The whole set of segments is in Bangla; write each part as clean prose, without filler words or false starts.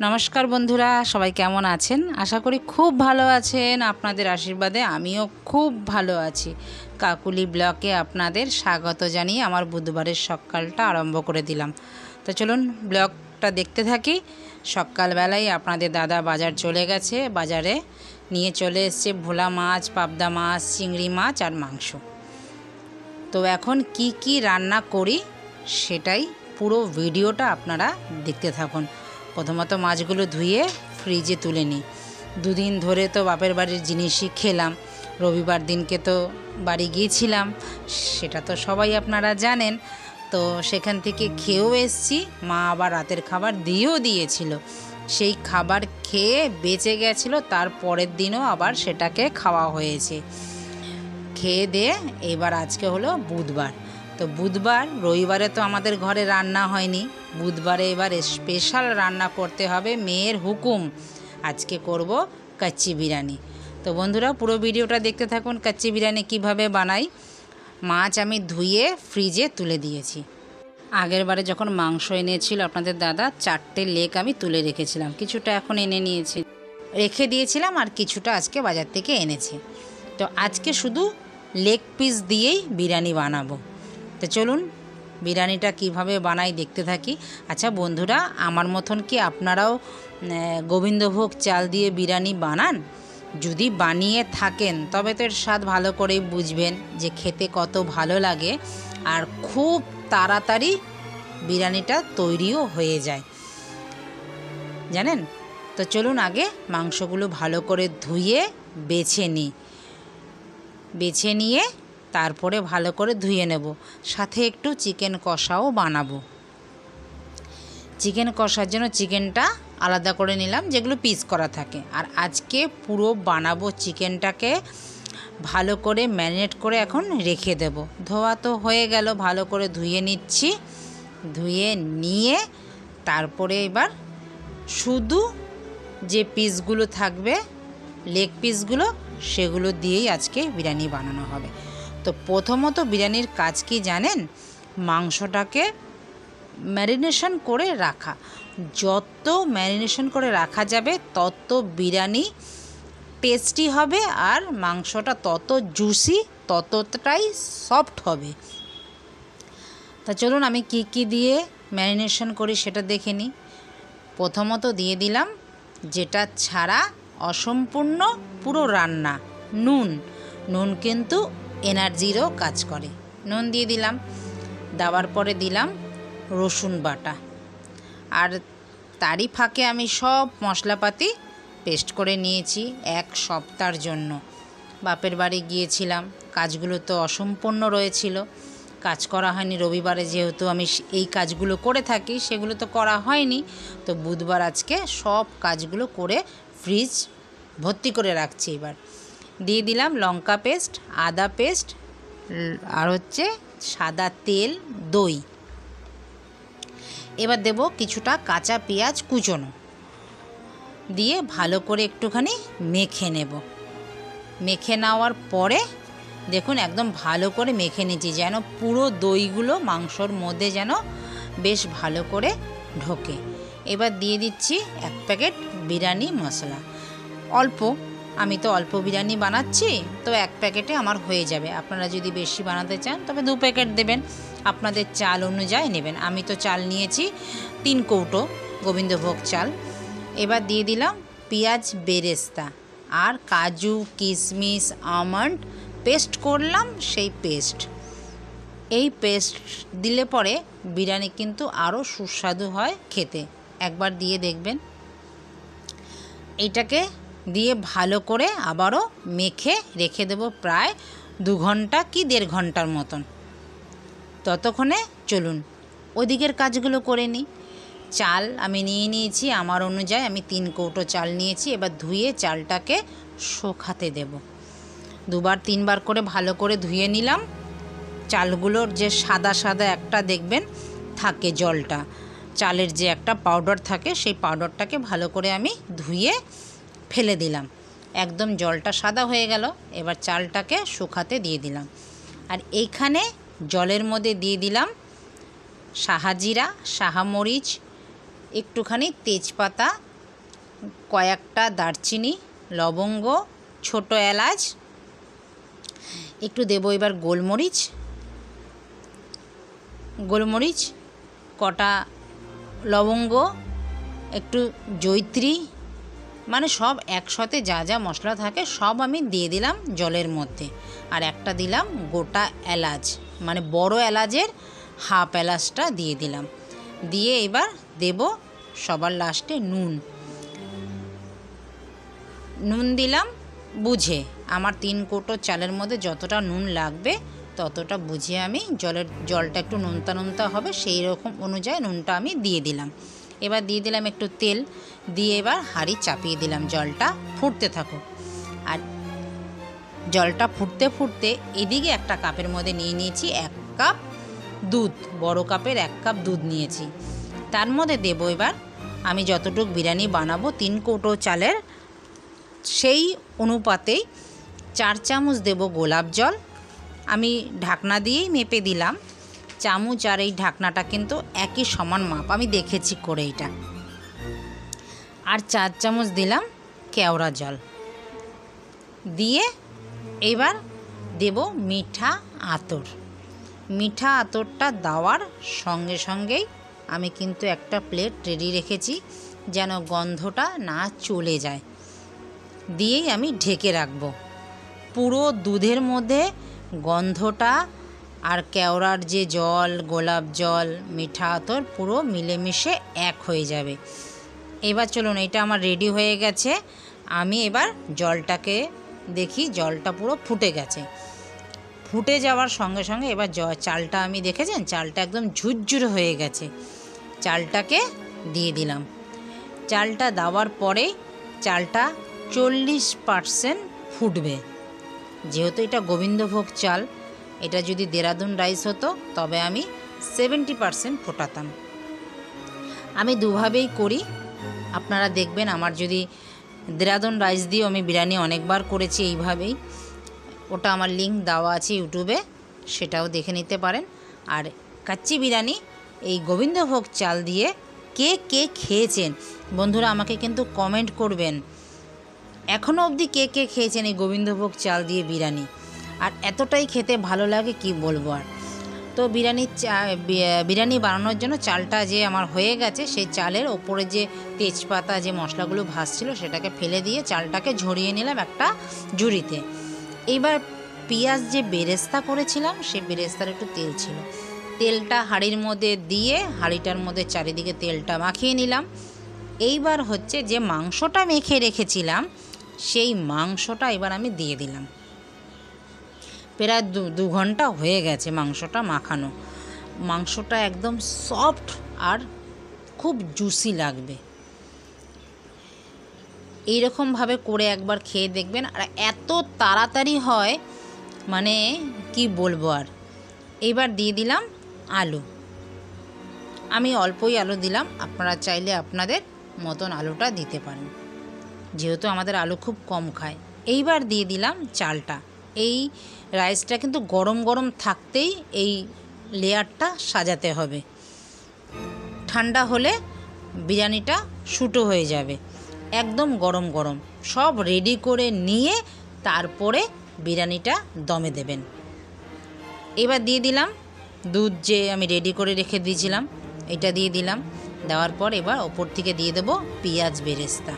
নমস্কার বন্ধুরা, সবাই কেমন আছেন? আশা করি খুব ভালো আছেন। আপনাদের আশীর্বাদে আমিও খুব ভালো আছি। কাকুলি ব্লকে আপনাদের স্বাগত জানিয়ে আমার বুধবারের সকালটা আরম্ভ করে দিলাম। তো চলুন ব্লগটা দেখতে থাকি। সকালবেলায় আপনাদের দাদা বাজার চলে গেছে। বাজারে নিয়ে চলে এসছে ভোলা মাছ, পাবদা মাছ, চিংড়ি মাছ আর মাংস। তো এখন কি কি রান্না করি সেটাই পুরো ভিডিওটা আপনারা দেখতে থাকুন। প্রথমত মাছগুলো ধুয়ে ফ্রিজে তুলে নিই। দুদিন ধরে তো বাপের বাড়ির জিনিসই খেলাম। রবিবার দিনকে তো বাড়ি গিয়েছিলাম, সেটা তো সবাই আপনারা জানেন। তো সেখান থেকে খেয়েও এসছি, মা আবার রাতের খাবার দিয়েও দিয়েছিল। সেই খাবার খেয়ে বেঁচে গেছিলো, তার পরের দিনও আবার সেটাকে খাওয়া হয়েছে। খেয়ে দিয়ে এবার আজকে হলো বুধবার। তো বুধবার, রবিবারে তো আমাদের ঘরে রান্না হয়নি। বুধবারে এবার স্পেশাল রান্না করতে হবে, মেয়ের হুকুম। আজকে করব কাচ্চি বিরিয়ানি। তো বন্ধুরা পুরো ভিডিওটা দেখতে থাকুন। কাচ্চি বিরিয়ানি কিভাবে বানাই। মাছ আমি ধুয়ে ফ্রিজে তুলে দিয়েছি। আগের বারে যখন মাংস এনেছিল আপনাদের দাদা, 4টে লেগ আমি তুলে রেখেছিলাম। কিছুটা এখন এনে নিয়েছি, রেখে দিয়েছিলাম, আর কিছুটা আজকে বাজার থেকে এনেছি। তো আজকে শুধু লেগ পিস দিয়েই বিরিয়ানি বানাবো। তো চলুন বিরিয়ানিটা কিভাবে বানাই দেখতে থাকি। আচ্ছা বন্ধুরা, আমার মতন কি আপনারাও গোবিন্দভোগ চাল দিয়ে বিরিয়ানি বানান? যদি বানিয়ে থাকেন তবে তো এর স্বাদ ভালো করেই বুঝবেন যে খেতে কত ভালো লাগে, আর খুব তাড়াতাড়ি বিরিয়ানিটা তৈরিও হয়ে যায়, জানেন। তো চলুন আগে মাংসগুলো ভালো করে ধুয়ে বেছে নিয়ে তারপরে ভালো করে ধুয়ে নেব। সাথে একটু চিকেন কষাও বানাবো। চিকেন কষার জন্য চিকেনটা আলাদা করে নিলাম, যেগুলো পিস করা থাকে। আর আজকে পুরো বানাবো চিকেনটাকে ভালো করে ম্যারিনেট করে এখন রেখে দেব। ধোয়া তো হয়ে গেল, ভালো করে ধুয়ে নিচ্ছি। ধুয়ে নিয়ে তারপরে এবার শুধু যে পিসগুলো থাকবে, লেগ পিসগুলো, সেগুলো দিয়েই আজকে বিরিয়ানি বানানো হবে। তো প্রথমত বিরিয়ানির কাজ কি জানেন? মাংসটাকে ম্যারিনেশন করে রাখা। যত ম্যারিনেশন করে রাখা যাবে তত বিরিয়ানি টেস্টি হবে, আর মাংসটা তত জুসি, ততটাই সফট হবে। তা চলুন আমি কি কি দিয়ে ম্যারিনেশন করি সেটা দেখে নিই। প্রথমত দিয়ে দিলাম, যেটা ছাড়া অসম্পূর্ণ পুরো রান্না, নুন কিন্তু এনার্জিরও কাজ করে। নুন দিয়ে দিলাম। দেওয়ার পরে দিলাম রসুন বাটা। আর তারই ফাঁকে আমি সব মশলাপাতি পেস্ট করে নিয়েছি এক সপ্তাহের জন্য। বাপের বাড়ি গিয়েছিলাম, কাজগুলো তো অসম্পূর্ণ রয়েছিল, কাজ করা হয়নি। রবিবারে যেহেতু আমি এই কাজগুলো করে থাকি, সেগুলো তো করা হয়নি। তো বুধবার আজকে সব কাজগুলো করে ফ্রিজ ভর্তি করে রাখছি। এবার দিয়ে দিলাম লঙ্কা পেস্ট, আদা পেস্ট, আর সাদা তেল, দই। এবার দেব কিছুটা কাঁচা পেঁয়াজ কুচোনো, দিয়ে ভালো করে একটুখানি মেখে নেব। মেখে নেওয়ার পরে দেখুন একদম ভালো করে মেখে নিচ্ছি, যেন পুরো দইগুলো মাংসর মধ্যে যেন বেশ ভালো করে ঢোকে। এবার দিয়ে দিচ্ছি 1 প্যাকেট বিরিয়ানি মশলা। অল্প, আমি তো অল্প বিরিয়ানি বানাচ্ছি, তো 1 প্যাকেটে আমার হয়ে যাবে। আপনারা যদি বেশি বানাতে চান তবে 2 প্যাকেট দেবেন, আপনাদের চাল অনুযায়ী নেবেন। আমি তো চাল নিয়েছি 3 কৌটো গোবিন্দভোগ চাল। এবার দিয়ে দিলাম পেঁয়াজ বেরেস্তা আর কাজু, কিশমিশ, আমন্ড পেস্ট করলাম, সেই পেস্ট। এই পেস্ট দিলে পরে বিরিয়ানি কিন্তু আরও সুস্বাদু হয় খেতে। একবার দিয়ে দেখবেন। এইটাকে দিয়ে ভালো করে আবারও মেখে রেখে দেব প্রায় 2 ঘন্টা কি 1.5 ঘন্টার মতন। ততক্ষণে চলুন ওদিকের কাজগুলো করে নিই। চাল আমি নিয়ে নিয়েছি আমার অনুযায়ী, আমি 3 কৌটো চাল নিয়েছি। এবার ধুয়ে চালটাকে শুকাতে দেব। 2-3 বার করে ভালো করে ধুয়ে নিলাম। চালগুলোর যে সাদা সাদা একটা দেখবেন থাকে জলটা, চালের যে একটা পাউডার থাকে, সেই পাউডারটাকে ভালো করে আমি ধুয়ে ফেলে দিলাম। একদম জলটা সাদা হয়ে গেল। এবার চালটাকে শুকাতে দিয়ে দিলাম। আর এইখানে জলের মধ্যে দিয়ে দিলাম সাহা জিরা, সাহা মরিচ, একটুখানি তেজপাতা কয়েকটা দারচিনি, লবঙ্গ, ছোট এলাচ, একটু দেবো এবার গোলমরিচ, কটা লবঙ্গ, একটু জয়িত্রী, মানে সব একসাথে যা যা মশলা থাকে সব আমি দিয়ে দিলাম জলের মধ্যে। আর একটা দিলাম গোটা এলাচ, মানে বড় এলাচের হাফ এলাচটা দিয়ে দিলাম। দিয়ে এবার দেব সবার লাস্টে নুন দিলাম বুঝে। আমার 3 কৌটো চালের মধ্যে যতটা নুন লাগবে ততটা বুঝে আমি জলটা একটু নোনতা হবে সেই রকম অনুযায়ী নুনটা আমি দিয়ে দিলাম। এবার দিয়ে দিলাম একটু তেল, দিয়ে এবার হাঁড়ি চাপিয়ে দিলাম, জলটা ফুটতে থাকুক। আর জলটা ফুটতে এদিকে একটা কাপের মধ্যে নিয়ে নিয়েছি 1 কাপ দুধ, বড় কাপের 1 কাপ দুধ নিয়েছি। তার মধ্যে দেবো এবার আমি যতটুকু বিরিয়ানি বানাবো 3 কৌটো চালের, সেই অনুপাতেই 4 চামচ দেব গোলাপ জল। আমি ঢাকনা দিয়েই মেপে দিলাম চামচ, আর এই ঢাকনাটা কিন্তু একই সমান মাপ, আমি দেখেছি করে এটা। আর 4 চামচ দিলাম কেওড়া জল দিয়ে এবার দেব মিঠা আতরটা দেওয়ার সঙ্গে সঙ্গেই আমি কিন্তু একটা প্লেট রেডি রেখেছি যেন গন্ধটা না চলে যায়, দিয়েই আমি ঢেকে রাখবো। পুরো দুধের মধ্যে গন্ধটা আর কেওড়ার যে জল, গোলাপ জল, মিঠা আতর পুরো মিলেমিশে এক হয়ে যাবে। এবার চলুন, এটা আমার রেডি হয়ে গেছে। আমি এবার জলটাকে দেখি, জলটা পুরো ফুটে গেছে। ফুটে যাওয়ার সঙ্গে সঙ্গে এবার চালটা আমি দেখেছেন, চালটা একদম ঝুরঝুরে হয়ে গেছে। চালটাকে দিয়ে দিলাম। চালটা দেওয়ার পরে চালটা 40% ফুটবে। যেহেতু এটা গোবিন্দভোগ চাল, এটা যদি দেরাদুন রাইস হতো তবে আমি 70% ফোটাতাম। আমি দুভাবেই করি, আপনারা দেখবেন। আমার যদি দেরাদুন রাইস দিয়ে আমি বিরিয়ানি অনেকবার করেছি এইভাবেই, ওটা আমার লিঙ্ক দেওয়া আছে ইউটিউবে, সেটাও দেখে নিতে পারেন। আর কাচ্চি বিরিয়ানি এই গোবিন্দভোগ চাল দিয়ে কে কে খেয়েছেন বন্ধুরা আমাকে কিন্তু কমেন্ট করবেন। এখনও অবধি কে কে খেয়েছেন এই গোবিন্দভোগ চাল দিয়ে বিরিয়ানি, আর এতটাই খেতে ভালো লাগে কি বলবো আর। তো বিরিয়ানি বানানোর জন্য চালটা যে আমার হয়ে গেছে, সেই চালের ওপরে যে তেজপাতা যে মশলাগুলো ভাজছিল সেটাকে ফেলে দিয়ে চালটাকে ঝরিয়ে নিলাম একটা ঝুড়িতে। এইবার পেঁয়াজ যে বেরেস্তা করেছিলাম সেই বেরেস্তার একটু তেল ছিল, তেলটা হাঁড়ির মধ্যে দিয়ে হাঁড়িটার মধ্যে চারিদিকে তেলটা মাখিয়ে নিলাম। এইবার হচ্ছে যে মাংসটা মেখে রেখেছিলাম সেই মাংসটা এবার আমি দিয়ে দিলাম। প্রায় 2 ঘন্টা হয়ে গেছে মাংসটা মাখানো। মাংসটা একদম সফট আর খুব জুসি লাগবে। এইরকমভাবে করে একবার খেয়ে দেখবেন, আর এত তাড়াতাড়ি হয় মানে কি বলবো আর। এইবার দিয়ে দিলাম আলু। আমি অল্পই আলু দিলাম, আপনারা চাইলে আপনাদের মতন আলুটা দিতে পারেন, যেহেতু আমাদের আলু খুব কম খায়। এইবার দিয়ে দিলাম চালটা। এই রাইসটা কিন্তু গরম গরম থাকতেই এই লেয়ারটা সাজাতে হবে, ঠান্ডা হলে বিরিয়ানিটা শুটো হয়ে যাবে। একদম গরম গরম সব রেডি করে নিয়ে তারপরে বিরিয়ানিটা দমে দেবেন। এবার দিয়ে দিলাম দুধ যে আমি রেডি করে রেখে দিয়েছিলাম, এটা দিয়ে দিলাম। দেওয়ার পর এবার ওপর থেকে দিয়ে দেবো পেঁয়াজ বেরেস্তা।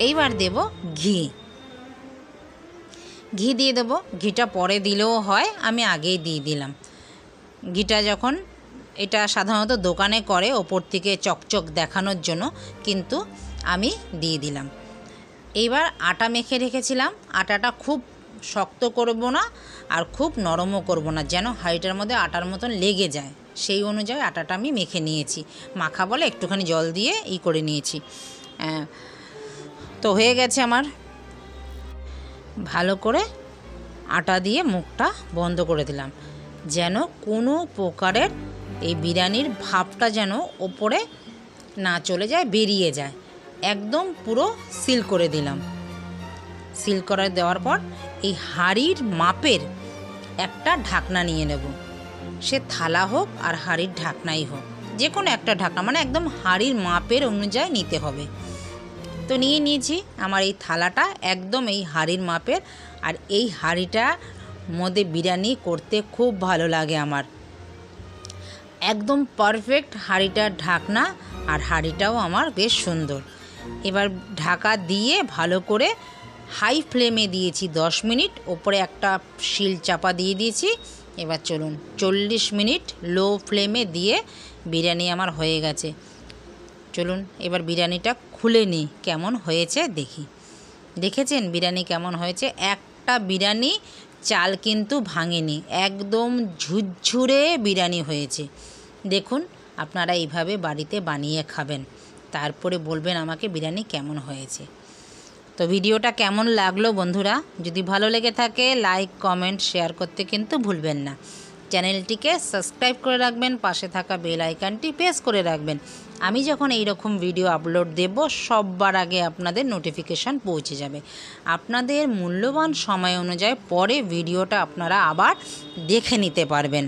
এইবার দেব ঘি দিয়ে দেবো। ঘিটা পরে দিলেও হয়, আমি আগেই দিয়ে দিলাম। ঘিটা যখন, এটা সাধারণত দোকানে করে ওপর থেকে চকচক দেখানোর জন্য, কিন্তু আমি দিয়ে দিলাম। এইবার আটা মেখে রেখেছিলাম, আটাটা খুব শক্ত করব না আর খুব নরমও করব না, যেন হাঁড়িটার মধ্যে আটার মতন লেগে যায়, সেই অনুযায়ী আটাটা আমি মেখে নিয়েছি। মাখা বলে একটুখানি জল দিয়ে করে নিয়েছি। তো হয়ে গেছে আমার। ভালো করে আটা দিয়ে মুখটা বন্ধ করে দিলাম, যেন কোনো প্রকারের এই বিরিয়ানির ভাবটা যেন ওপরে না চলে যায়, বেরিয়ে যায়। একদম পুরো সিল করে দিলাম। সিল করে দেওয়ার পর এই হাঁড়ির মাপের একটা ঢাকনা নিয়ে নেব, সে থালা হোক আর হাঁড়ির ঢাকনাই হোক, যে কোনো একটা ঢাকনা, মানে একদম হাঁড়ির মাপের অনুযায়ী নিতে হবে। তো নিয়ে নিয়েছি আমার এই থালাটা একদম এই হাঁড়ির মাপের। আর এই হাঁড়িটার মধ্যে বিরিয়ানি করতে খুব ভালো লাগে আমার, একদম পারফেক্ট হাঁড়িটার ঢাকনা, আর হাঁড়িটাও আমার বেশ সুন্দর। এবার ঢাকা দিয়ে ভালো করে হাই ফ্লেমে দিয়েছি 10 মিনিট, ওপরে একটা শিল চাপা দিয়ে দিয়েছি। এবার চলুন 40 মিনিট লো ফ্লেমে দিয়ে বিরিয়ানি আমার হয়ে গেছে। চলুন এবার বিরিয়ানিটা খুলে নিই, কেমন হয়েছে দেখি। দেখেছেন বিরিয়ানি কেমন হয়েছে? একটা বিরিয়ানি চাল কিন্তু ভাঙেনি, একদম ঝুরঝুরে বিরিয়ানি হয়েছে। দেখুন আপনারা এইভাবে বাড়িতে বানিয়ে খাবেন, তারপরে বলবেন আমাকে বিরিয়ানি কেমন হয়েছে। তো ভিডিওটা কেমন লাগলো বন্ধুরা? যদি ভালো লেগে থাকে লাইক কমেন্ট শেয়ার করতে কিন্তু ভুলবেন না। চ্যানেলটিকে সাবস্ক্রাইব করে রাখবেন, পাশে থাকা বেল আইকনটি প্রেস করে রাখবেন। আমি যখন এই রকম ভিডিও আপলোড দেব সবার আগে আপনাদের নোটিফিকেশান পৌঁছে যাবে। আপনাদের মূল্যবান সময় অনুযায়ী পরে ভিডিওটা আপনারা আবার দেখে নিতে পারবেন।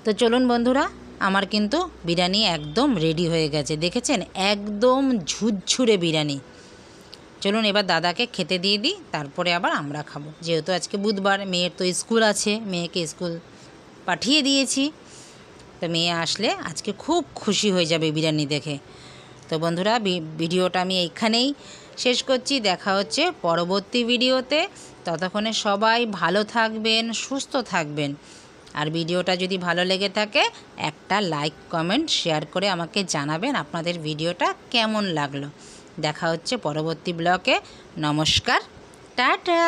তো চলুন বন্ধুরা, আমার কিন্তু বিরিয়ানি একদম রেডি হয়ে গেছে। দেখেছেন একদম ঝুরঝুরে বিরিয়ানি। চলুন এবার দাদাকে খেতে দিয়ে দিই, তারপরে আবার আমরা খাবো। যেহেতু আজকে বুধবার, মেয়ের তো স্কুল আছে, মেয়েকে স্কুল পাঠিয়ে দিয়েছি। তো মেয়ে আসলে আজকে খুব খুশি হয়ে যাবে বিরিয়ানি দেখে। তো বন্ধুরা ভিডিওটা আমি এইখানেই শেষ করছি। দেখা হচ্ছে পরবর্তী ভিডিওতে। ততক্ষণে সবাই ভালো থাকবেন, সুস্থ থাকবেন। আর ভিডিওটা যদি ভালো লেগে থাকে একটা লাইক কমেন্ট শেয়ার করে আমাকে জানাবেন আপনাদের ভিডিওটা কেমন লাগলো। দেখা হচ্ছে পরবর্তী ব্লগে। নমস্কার, টাটা।